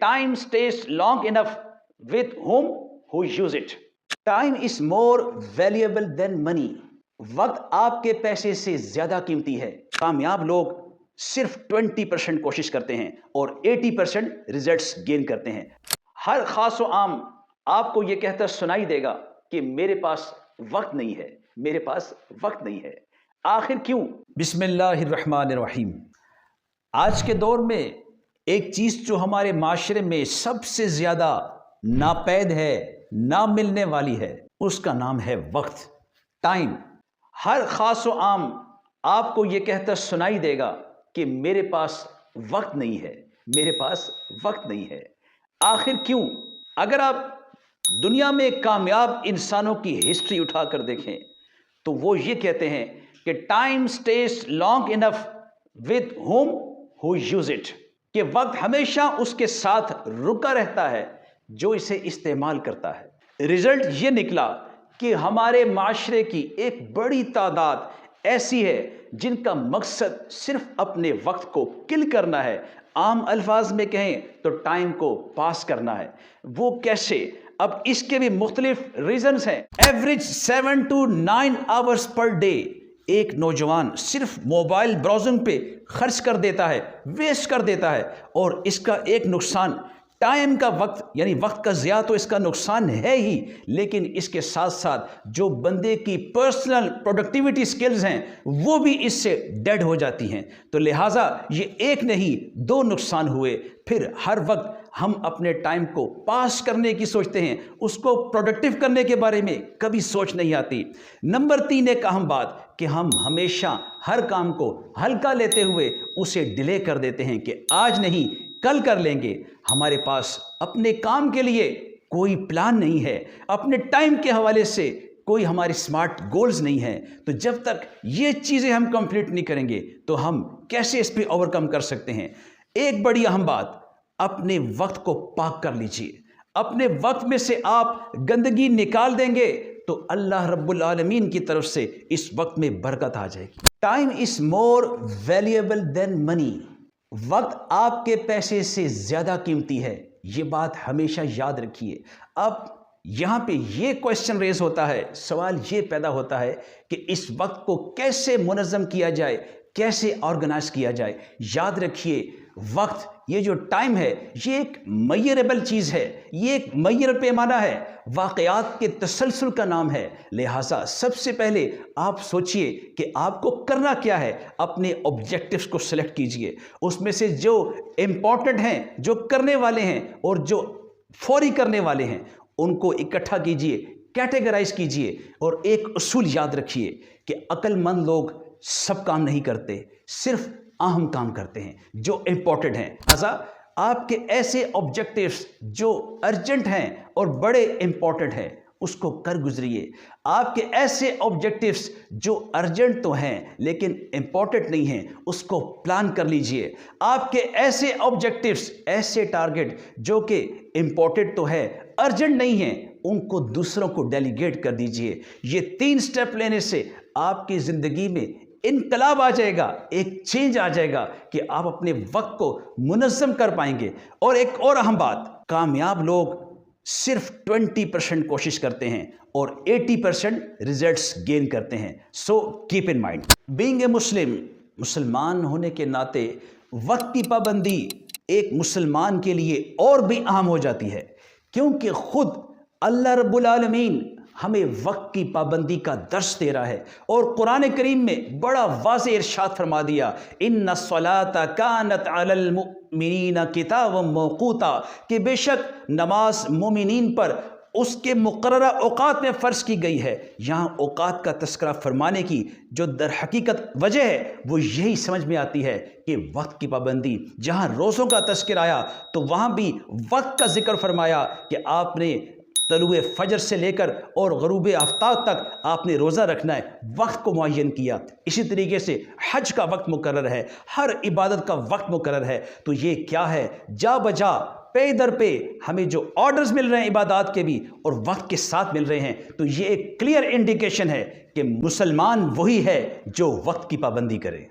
time stays long enough with whom who use it. Time is more valuable than money. وقت آپ کے پیسے سے زیادہ قیمتی ہے. کامیاب لوگ صرف 20% کوشش کرتے ہیں اور 80% ریزلٹس گین کرتے ہیں. ہر خاص و عام آپ کو یہ کہتا سنائی دے گا کہ میرے پاس وقت نہیں ہے، میرے پاس وقت نہیں ہے. آخر کیوں؟ بسم اللہ الرحمن الرحیم. آج کے دور میں ایک چیز جو ہمارے معاشرے میں سب سے زیادہ ناپید ہے، نہ ملنے والی ہے، اس کا نام ہے وقت، ٹائم. ہر خاص و عام آپ کو یہ کہتا سنائی دے گا کہ میرے پاس وقت نہیں ہے، میرے پاس وقت نہیں ہے. آخر کیوں؟ اگر آپ دنیا میں کامیاب انسانوں کی ہسٹری اٹھا کر دیکھیں تو وہ یہ کہتے ہیں کہ time cities long enough with whom who use it, کہ وقت ہمیشہ اس کے ساتھ رکا رہتا ہے جو اسے استعمال کرتا ہے. رزلٹ یہ نکلا کہ ہمارے معاشرے کی ایک بڑی تعداد ایسی ہے جن کا مقصد صرف اپنے وقت کو کل کرنا ہے. عام الفاظ میں کہیں تو ٹائم کو پاس کرنا ہے. وہ کیسے؟ اب اس کے بھی مختلف ریزنز ہیں. Average 7 to 9 hours per day ایک نوجوان صرف موبائل براؤزنگ پہ خرچ کر دیتا ہے، ویسٹ کر دیتا ہے. اور اس کا ایک نقصان ٹائم کا وقت، یعنی وقت کا ضیاع تو اس کا نقصان ہے ہی، لیکن اس کے ساتھ ساتھ جو بندے کی پرسنل پروڈکٹیوٹی سکلز ہیں وہ بھی اس سے ڈیڈ ہو جاتی ہیں. تو لہٰذا یہ ایک نہیں دو نقصان ہوئے. پھر ہر وقت ہم اپنے ٹائم کو پاس کرنے کی سوچتے ہیں، اس کو پروڈکٹیو کرنے کے بارے میں کبھی سوچ نہیں آتی. نمبر 3 ایک اہم بات کہ ہم ہمیشہ ہر کام کو ہلکا لیتے ہوئے اسے ڈیلے کر دیتے ہیں کہ آج نہیں کل کر لیں گے. ہمارے پاس اپنے کام کے لیے کوئی پلان نہیں ہے، اپنے ٹائم کے حوالے سے کوئی ہماری سمارٹ گولز نہیں ہیں. تو جب تک یہ چیزیں ہم کمپلیٹ نہیں کریں گے تو ہم کیسے اس پہ اوورکم کر سکتے ہیں؟ ایک بڑی اہم بات، اپنے وقت کو پاک کر لیجئے. اپنے وقت میں سے آپ گندگی نکال دیں گے تو اللہ رب العالمین کی طرف سے اس وقت میں برکت آ جائے گی. ٹائم از مور ویلیبل دین منی. وقت آپ کے پیسے سے زیادہ قیمتی ہے، یہ بات ہمیشہ یاد رکھیے. اب یہاں پہ یہ کویسچن ریز ہوتا ہے، سوال یہ پیدا ہوتا ہے کہ اس وقت کو کیسے منظم کیا جائے، کیسے آرگنائز کیا جائے. یاد رکھیے وقت، یہ جو ٹائم ہے یہ ایک میئربل چیز ہے، یہ ایک میئر پیمانہ ہے، واقعات کے تسلسل کا نام ہے. لہٰذا سب سے پہلے آپ سوچئے کہ آپ کو کرنا کیا ہے. اپنے آبجیکٹیوز کو سلیکٹ کیجئے، اس میں سے جو امپورٹنٹ ہیں، جو کرنے والے ہیں اور جو فوری کرنے والے ہیں ان کو اکٹھا کیجئے، کیٹیگرائز کیجئے. اور ایک اصول یاد رکھیے کہ عقل مند لوگ سب کام نہیں کرتے، صرف اہم کام کرتے ہیں جو امپورٹنٹ ہیں. لہذا آپ کے ایسے آبجیکٹیوز جو ارجنٹ ہیں اور بڑے امپورٹنٹ ہیں اس کو کر گزریے. آپ کے ایسے آبجیکٹیوز جو ارجنٹ تو ہیں لیکن امپورٹنٹ نہیں ہیں اس کو پلان کر لیجئے. آپ کے ایسے آبجیکٹیوز، ایسے ٹارگٹ جو کہ امپورٹنٹ تو ہے، ارجنٹ نہیں ہیں، ان کو دوسروں کو ڈیلیگیٹ کر دیجئے. یہ 3 سٹیپ لینے سے آپ کی زندگی میں انقلاب آ جائے گا، ایک چینج آ جائے گا کہ آپ اپنے وقت کو منظم کر پائیں گے. اور ایک اور اہم بات، کامیاب لوگ صرف 20% کوشش کرتے ہیں اور 80% ریزلٹس گین کرتے ہیں. So keep in mind. Being a Muslim, مسلمان ہونے کے ناطے وقت کی پابندی ایک مسلمان کے لیے اور بھی اہم ہو جاتی ہے، کیونکہ خود اللہ رب العالمین ہمیں وقت کی پابندی کا درس دے رہا ہے. اور قرآن کریم میں بڑا واضح ارشاد فرما دیا، ان الصلاۃ کانت علی المؤمنین کتابا موقوتا، کہ بے شک نماز مومنین پر اس کے مقررہ اوقات میں فرض کی گئی ہے. یہاں اوقات کا تذکرہ فرمانے کی جو در حقیقت وجہ ہے وہ یہی سمجھ میں آتی ہے کہ وقت کی پابندی. جہاں روزوں کا تذکر آیا تو وہاں بھی وقت کا ذکر فرمایا کہ آپ نے طلوع فجر سے لے کر اور غروب آفتاب تک آپ نے روزہ رکھنا ہے، وقت کو معین کیا. اسی طریقے سے حج کا وقت مقرر ہے، ہر عبادت کا وقت مقرر ہے. تو یہ کیا ہے؟ جا بجا پے در پہ ہمیں جو آرڈرز مل رہے ہیں عبادات کے بھی اور وقت کے ساتھ مل رہے ہیں. تو یہ ایک کلیئر انڈیکیشن ہے کہ مسلمان وہی ہے جو وقت کی پابندی کرے.